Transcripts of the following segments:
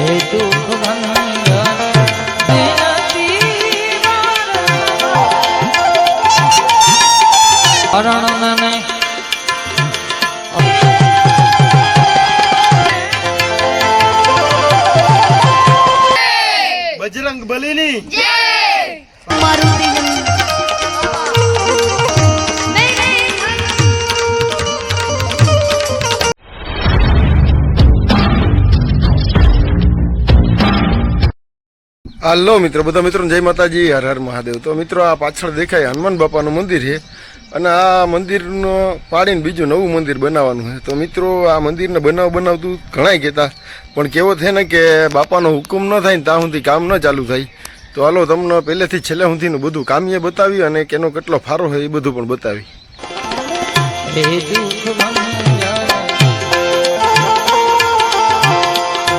હે દુઃખ ભંજન હરણ બજરંગ બલીની જય મારુતિ હાલો મિત્રો, બધા મિત્રો જય માતાજી, હર હર મહાદેવ। તો મિત્રો આ પાછળ દેખાય હનુમાન બાપાનું મંદિર છે અને આ મંદિરનો પાડીને બીજું નવું મંદિર બનાવવાનું છે। તો મિત્રો આ મંદિરને બનાવતું ઘણાય કહેતા, પણ કેવો થાય ને કે બાપાનો હુકમ ન થાય ને ત્યાં સુધી કામ ન ચાલુ થાય। તો હાલો તમને પહેલેથી છેલ્લે સુધીનું બધું કામીએ બતાવી અને કેનો કેટલો ફારો છે એ બધું પણ બતાવી। હે દુઃખ ભંજન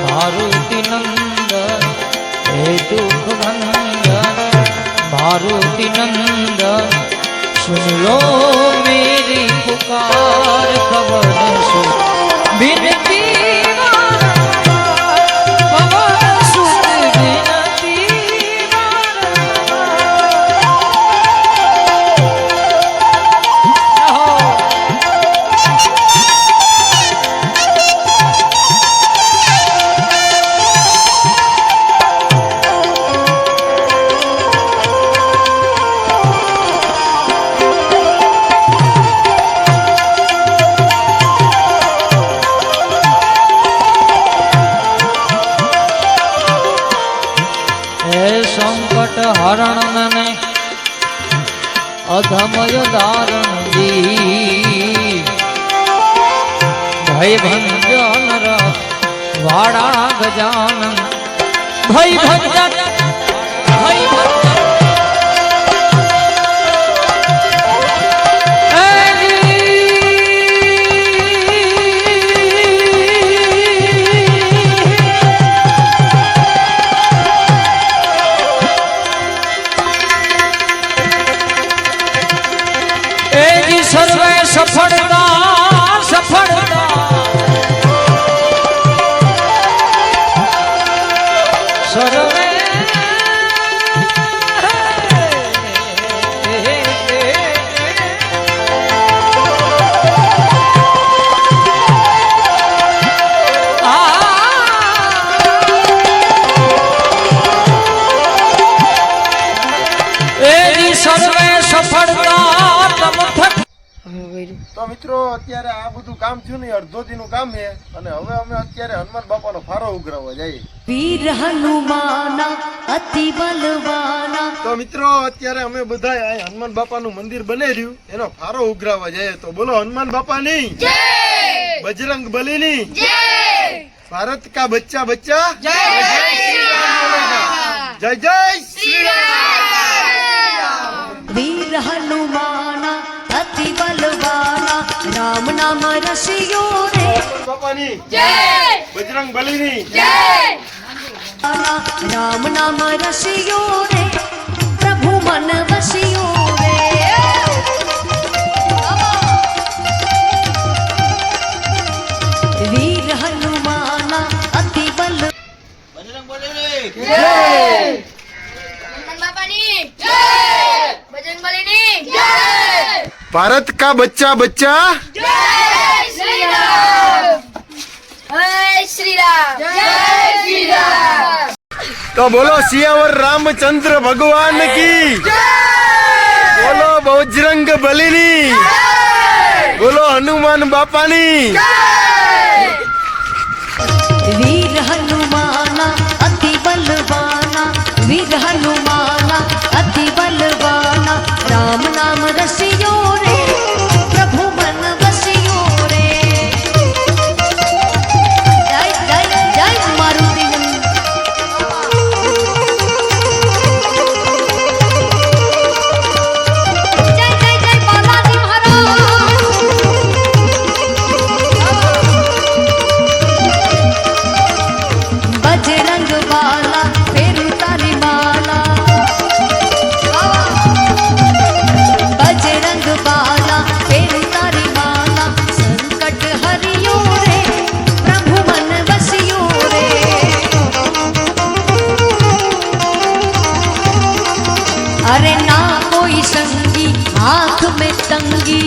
મારુતિ નંદન હે દુઃખ ભંજન मारुति नंदन सुन लो मेरी पुकार खबर सुन बिनती पवन सुत बिनती संकट हरण ने अधमय दारण दी भय भंजन रस वाड़ा गजानन भय भंजन भय भंजन सर्वे सफलता सफलता सर्वे सर्वे सफलता તો મિત્રો અત્યારે આ બધું કામ થયું ને અડધો દીનું કામ છે અને હવે અમે અત્યારે હનુમાન બાપાનો ફારો ઉઘરાવવા જઈએ। વીર હનુમાના અતિ બલવાના। તો મિત્રો અત્યારે અમે બધા આ હનુમાન બાપાનું મંદિર બની રહ્યું એનો ફારો ઉઘરાવવા જઈએ। તો બોલો હનુમાન બાપાની જય, બજરંગ બલીની જય, ભારત કા બચ્ચા બચ્ચા જય શ્રી રામ, જય જય શ્રી રામ। વીર હનુમાના अति बलवाना राम नाम रसियो रे बापानी जय, बजरंग बलीनी जय, राम नाम रसियो रे प्रभु मन वसियो रे। वीर हनुमाना अति बल बजरंग बली जय, हनुमान बापानी जय, बजरंग बलीनी जय, भारत का बच्चा बच्चा जय श्री राम, जय श्री राम, जय श्री राम। तो बोलो सियावर रामचंद्र भगवान की बोलो बजरंग बलीनी बोलो हनुमान बापानी। वीर हनुमाना अति बलवाना वीर हनुमाना अति बलवाना राम नाम रसियो रे प्रभु मन वसियो रे। जय जय जय मारुति जय जय जय बालाजी महाराज। बजरंग वाला फेरू तारी माला बजरंग वाला अरे ना कोई संगी हाथ में तंगी,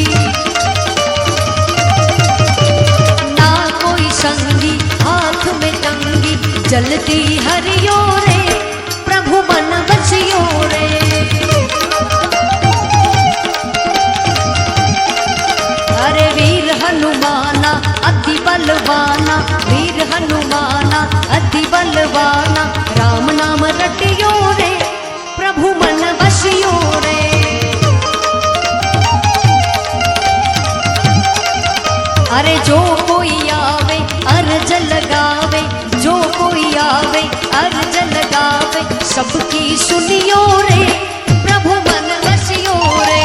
ना कोई संगी हाथ में तंगी, जलती हरियो रे प्रभु मन बसियो रे। अरे वीर हनुमाना अति बलवाना, वीर हनुमाना अति बलवाना, राम नाम रटियो रे प्रभु मन बसियो रे। अरे जो कोई आवे अर्ज लगावे, जो कोई आवे अर्ज लगावे, सबकी सुनियो रे प्रभु मन बसियो रे।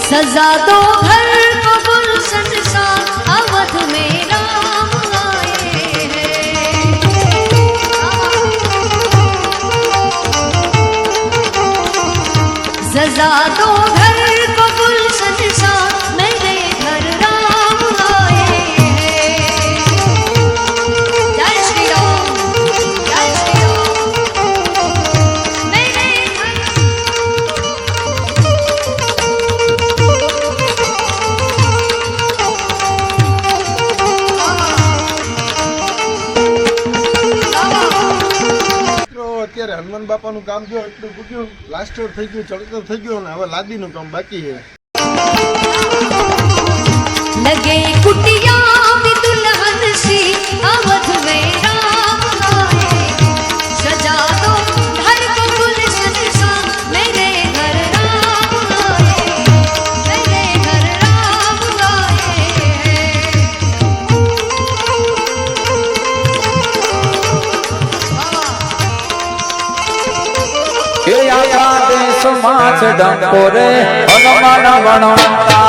सजा दो घर को गुलशन सा, अवध में राम आए हैं। सजा दो घर को गुलशन सा, मेरे घर राम आए हैं। जय श्री राम, जय श्री राम। मेरे અત્યારે હનુમાન બાપાનું કામ જો એટલું પૂછ્યું, પ્લાસ્ટર થઈ ગયું, ચડતર થઈ ગયું ને હવે લાદીનું કામ બાકી છે। लगे कुटिया में दुल्हन सी, अवध में राम आए। सजा दो घर को गुलशन सा, मेरे घर राम आए, मेरे घर राम आए। એ આખા દેશમાં છે ડંકો રે હનુમાન વણવંતા,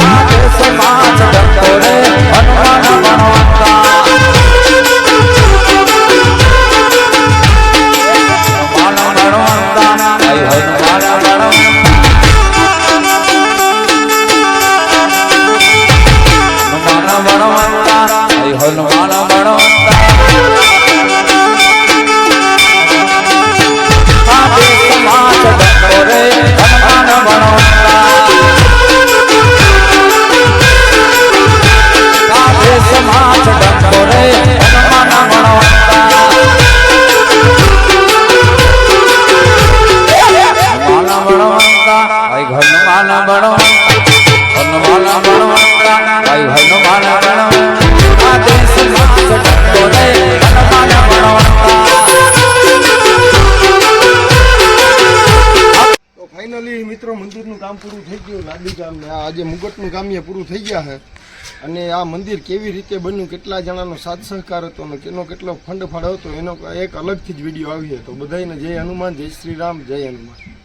આ દેશમાં છે ડંકો રે હનુમાન વણવંતા, હનુમાન વણવંતા, જય હનુમાન વણવંતા, હનુમાન વણવંતા, જય હનુમાન વણવંતા। ફાઇનલી મિત્રો મંદિરનું કામ પૂરું થઈ ગયું, લાદી કામ ને આજે મુગટનું કામ એ પૂરું થઈ ગયા છે। અને આ મંદિર કેવી રીતે બન્યું, કેટલા જણાનો સાથ સહકાર હતો અને કેનો કેટલો ફંડ ફાળો હતો એનો એક અલગથી જ વિડીયો આવી છે। તો બધાને જય હનુમાન, જય શ્રી રામ, જય હનુમાન।